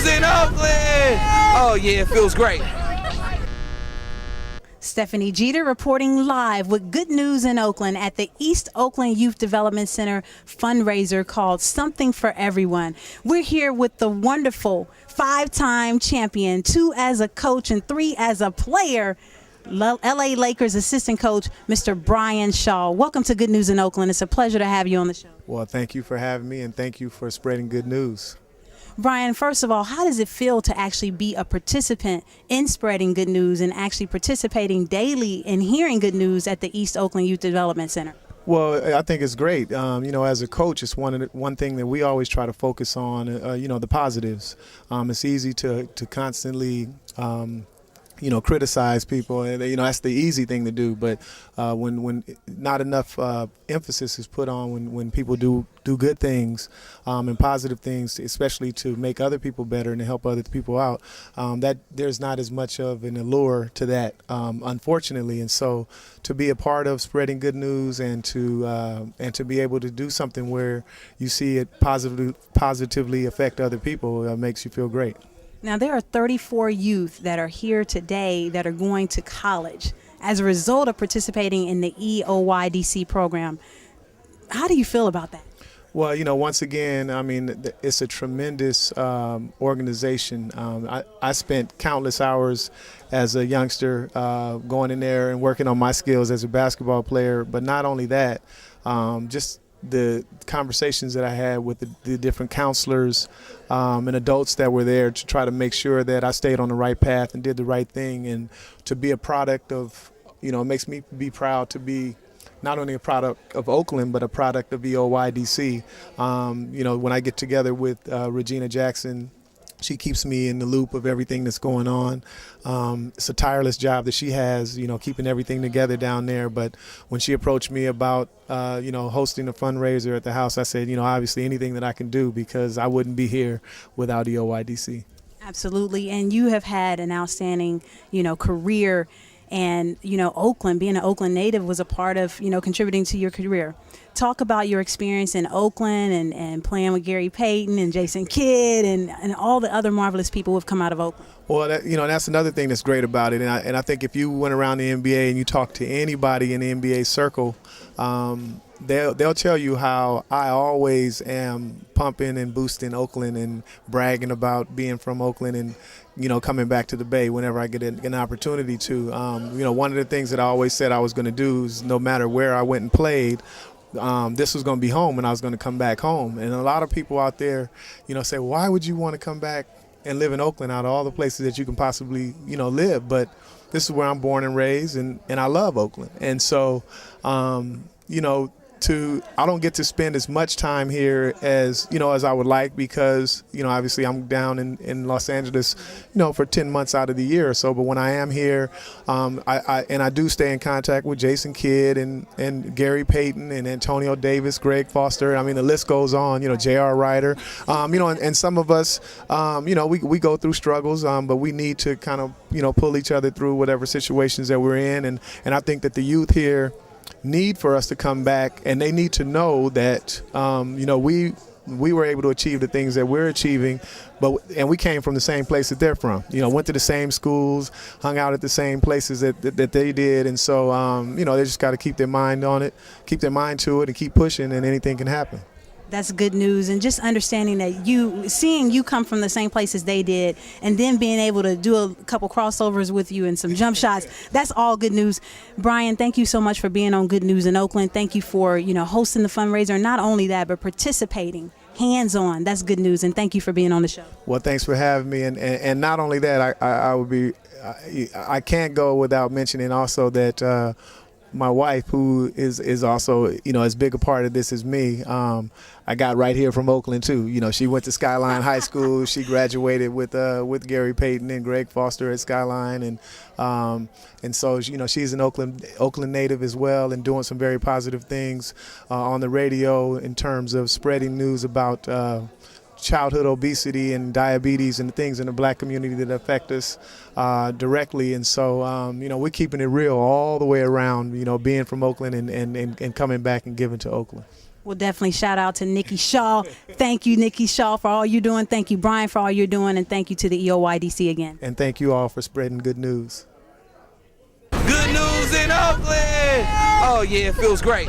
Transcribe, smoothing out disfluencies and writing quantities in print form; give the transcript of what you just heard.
in Oakland! Oh yeah, it feels great. Stephanie Jeter reporting live with good news in Oakland at the East Oakland Youth Development Center fundraiser called Something for Everyone. We're here with the wonderful 5-time champion, 2 as a coach and 3 as a player, LA Lakers assistant coach, Mr. Brian Shaw. Welcome to Good News in Oakland. It's a pleasure to have you on the show. Well, thank you for having me, and thank you for spreading good news. Brian, first of all, how does it feel to actually be a participant in spreading good news and actually participating daily and hearing good news at the East Oakland Youth Development Center? Well, I think it's great. As a coach, it's one thing that we always try to focus on, the positives. It's easy to constantly criticize people, and that's the easy thing to do. But when not enough emphasis is put on when people do good things and positive things, especially to make other people better and to help other people out, that there's not as much of an allure to that, unfortunately. And so, to be a part of spreading good news and to be able to do something where you see it positively affect other people makes you feel great. Now, there are 34 youth that are here today that are going to college as a result of participating in the EOYDC program. How do you feel about that? Well, once again, it's a tremendous organization. I spent countless hours as a youngster going in there and working on my skills as a basketball player. But not only that, just the conversations that I had with the different counselors and adults that were there to try to make sure that I stayed on the right path and did the right thing, and to be a product of, it makes me be proud to be not only a product of Oakland, but a product of EOYDC. When I get together with Regina Jackson, she keeps me in the loop of everything that's going on. It's a tireless job that she has, keeping everything together down there. But when she approached me about, hosting a fundraiser at the house, I said, obviously anything that I can do, because I wouldn't be here without EOYDC. Absolutely. And you have had an outstanding, career. And, Oakland, being an Oakland native, was a part of, contributing to your career. Talk about your experience in Oakland and playing with Gary Payton and Jason Kidd and all the other marvelous people who have come out of Oakland. Well, that's another thing that's great about it. And I think if you went around the NBA and you talk to anybody in the NBA circle, they'll tell you how I always am pumping and boosting Oakland and bragging about being from Oakland and, coming back to the Bay whenever I get an opportunity to. One of the things that I always said I was going to do is, no matter where I went and played, this was going to be home, and I was going to come back home. And a lot of people out there, say, why would you want to come back and live in Oakland out of all the places that you can possibly, live? But this is where I'm born and raised, and I love Oakland. And so, I don't get to spend as much time here as I would like, because obviously I'm down in Los Angeles for 10 months out of the year or so. But when I am here, I do stay in contact with Jason Kidd and Gary Payton and Antonio Davis, Greg Foster. The list goes on. J.R. Ryder. And some of us, we go through struggles, but we need to kind of pull each other through whatever situations that we're in. And I think that the youth here need for us to come back, and they need to know that we were able to achieve the things that we're achieving, and we came from the same place that they're from. Went to the same schools, hung out at the same places that they did, and so they just got to keep their mind on it, keep their mind to it, and keep pushing, and anything can happen. That's good news. And just understanding that seeing you come from the same place as they did, and then being able to do a couple crossovers with you and some jump shots, that's all good news. Brian, thank you so much for being on Good News in Oakland. Thank you for, hosting the fundraiser. Not only that, but participating hands-on. That's good news. And thank you for being on the show. Well, thanks for having me. And not only that, I can't go without mentioning also that my wife, who is also, as big a part of this as me, I got right here from Oakland too. She went to Skyline High School. She graduated with Gary Payton and Greg Foster at Skyline, and so she's an Oakland native as well, and doing some very positive things on the radio in terms of spreading news about childhood obesity and diabetes and the things in the black community that affect us directly. And so, we're keeping it real all the way around, being from Oakland and coming back and giving to Oakland. We'll definitely shout out to Nikki Shaw. Thank you, Nikki Shaw, for all you're doing. Thank you, Brian, for all you're doing. And thank you to the EOYDC again. And thank you all for spreading good news. Good news in Oakland! Oh, yeah, it feels great.